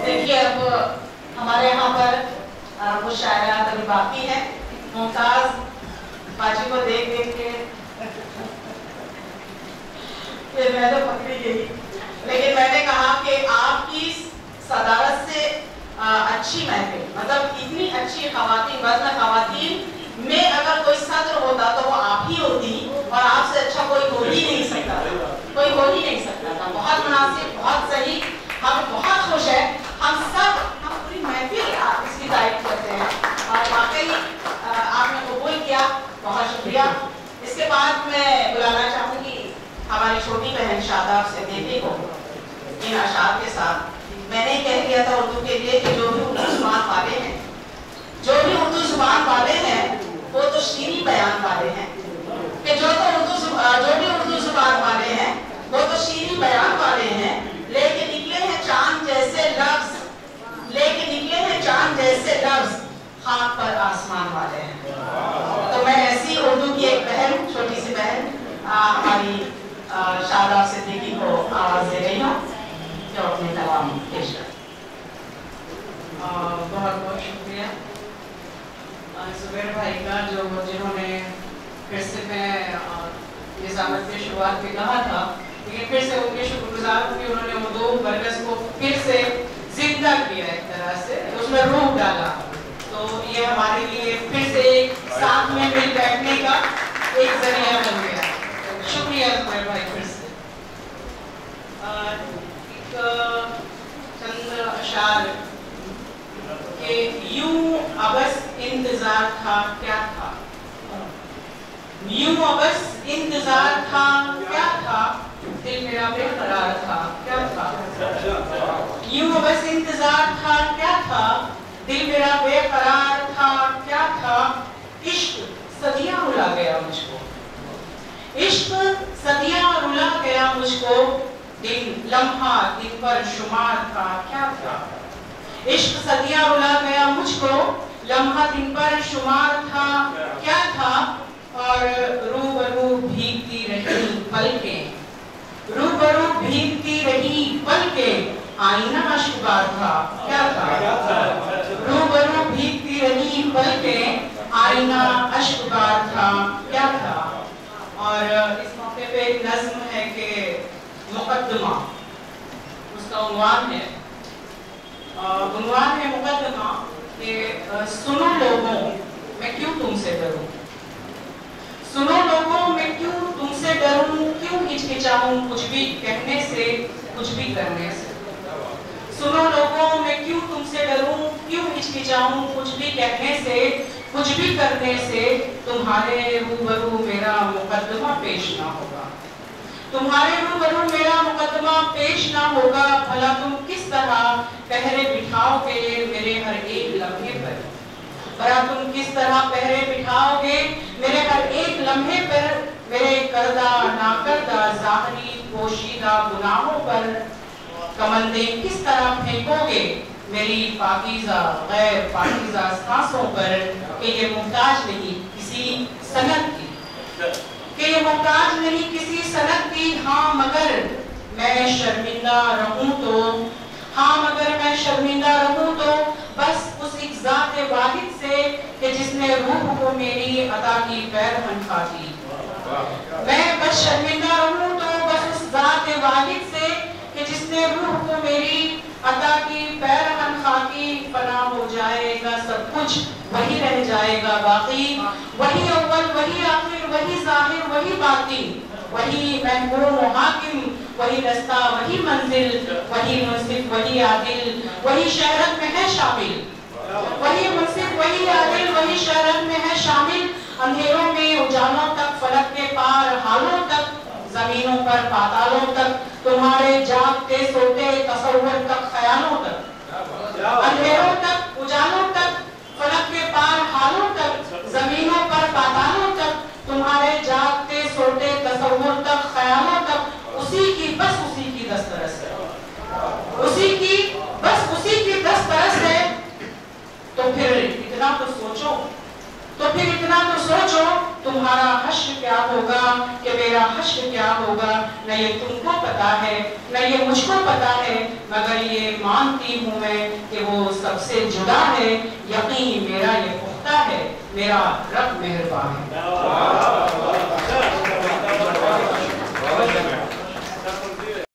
देखिए, अब हमारे यहाँ पर कुछ शायरात अभी बाकी है। मुमताज बाजी को देख देख के मैं तो पकड़ी गई, लेकिन मैंने कहा कि आपकी सदारत से अच्छी महफिल, मतलब इतनी अच्छी खवातीन, वज़न खवातीन में अगर कोई सदर होता तो वो आप ही होती, और आपसे अच्छा कोई हो ही नहीं सकता था, कोई हो ही नहीं सकता था। बहुत मुनासिब, बहुत सही, हम बहुत खुश हैं, हम पूरी महफिल इसकी तारीफ करते हैं, और वाकई आपने कबूल किया, बहुत शुक्रिया। इसके बाद मैं बुलाना चाहूँगी हमारी छोटी बहन शादाब सिद्दीकी को इन अशार के साथ। मैंने कह दिया था उर्दू के लिए कि जो भी उर्दू जुबान वाले हैं, जो भी उर्दू जुबान वाले हैं वो तो शीरी बयान वाले हैं, कि जो भी उर्दू जुबान वाले हैं वो तो शीरी बयान वाले हैं, लेकिन निकले हैं चांद जैसे लफ्ज, लेकिन निकले हैं चांद जैसे लफ्ज, खाक पर आसमान वाले हैं। तो मैं ऐसी उर्दू की एक बहन, छोटी सी बहन हमारी शादाब सिद्दीकी को आवाज दे रही हूँ जो अपने कलाम पेश कर। बहुत बहुत शुक्रिया जुबैर भाई का, जिन्होंने फिर से मैं निज़ामत की शुरुआत में कहा था, लेकिन फिर से उनके शुक्रगुजार हूँ कि उन्होंने वो दो बरगद को फिर से जिंदा किया, एक तरह से उसमें रूह डाला। तो ये हमारे लिए फिर से एक साथ में मिल बैठने का एक जरिया बन गया। शुक्रिया जुबैर भाई फिर से। चंद अशार के यूं अबस इंतजार था क्या था, यूं अबस इंतजार था क्या था, दिल मेरा बेकरार था क्या था, यूं अबस इंतजार था क्या था, दिल मेरा बेकरार था क्या था, इश्क सदियां रुला गया मुझको, इश्क सदियां रुला गया मुझको, दिन लम्हा दिन पर शुमार था क्या था, इश्क सदियां रुला गया मुझको, लम्हा दिन पर शुमार था क्या था, और रूबरू भीगती रही पलकें, रूबरू भीगती रही पलकें, आईना अश्कबार था क्या था, रूबरू भीगती रही पलकें, आईना अश्कबार था क्या था। और इस मौके पे एक नज़्म है कि मुकद्दमा, उसका उन्वान है मुकद्दमा कि सुनो लोगों मैं क्यों तुमसे डरूं, सुनो लोगों मैं क्यों तुमसे डरूं, क्यों हिचकिचाऊं कुछ भी कहने से कुछ भी करने से, सुनो लोगों मैं क्यों तुमसे डरूं, क्यों हिचकिचाऊं कुछ भी कहने से कुछ भी करने से, तुम्हारे रूबरू मेरा मुकद्दमा पेश ना होगा, तुम्हारे रूबरू मेरा मुकद्दमा पेश ना होगा, भला तुम किस तरह पहरे बिठाओगे मेरे हर एक लम्हे पर, भला तुम किस तरह पहरे बिठाओगे मेरे हर एक लम्हे पर, मेरे करदा नाकरदा ज़ाहरी पोशीदा गुनाहों पर, कमंदे किस तरह फेंकोगे मेरी पाकीज़ा गैर पाकीज़ा सांसों पर, कि ये मुहताज नहीं किसी सनत की, कि ये मुहताज नहीं किसी सनत की, हाँ मगर मैं शर्मिंदा रहूं तो, हाँ मगर मैं शर्मिंदा रहूं तो बस उस एक ज़ात वाहिद से कि जिसने रूह को मेरी अता की पैरहन खाती, मैं बस शर्मिंदा रहूं तो बस उस ज़ात वाहिद से कि जिसने रूह को मेरी अता की पैरहन खाकी, फना हो जाएगा सब कुछ वही रह जाएगा बाकी, वही अव्वल वही आखिर वही ज़ाहिर वही बातिन, वही महकूम हाकिम वही रास्ता वही मंजिल, वही मुंसिफ वही आदिल वही शहरत में है शामिल, वही मुंसिफ वही आदिल वही शहरत में है शामिल, अंधेरों में उजालों तक फलक के पार हालों तक, जमीनों पर पातालों तक, तुम्हारे जागते सोते तसव्वुर तक ख्यालों तक, अंधेरों तक उजालों तक फलक के पार हालों तक, जमीनों पर पातालों तक, तुम्हारे जागते सोते तसव्वुर तक ख्यालों तक, उसी की बस उसी की दस्तरस है, उसी की दस्तरस है। तो फिर इतना तो सोचो तुम्हारा हश्र क्या होगा कि मेरा हश्र क्या होगा। न ये तुमको पता है न ये मुझको पता है, मगर ये मानती हूँ मैं कि वो सबसे जुदा है। यकीन मेरा ये पुख्ता है, मेरा रब मेहरबान है।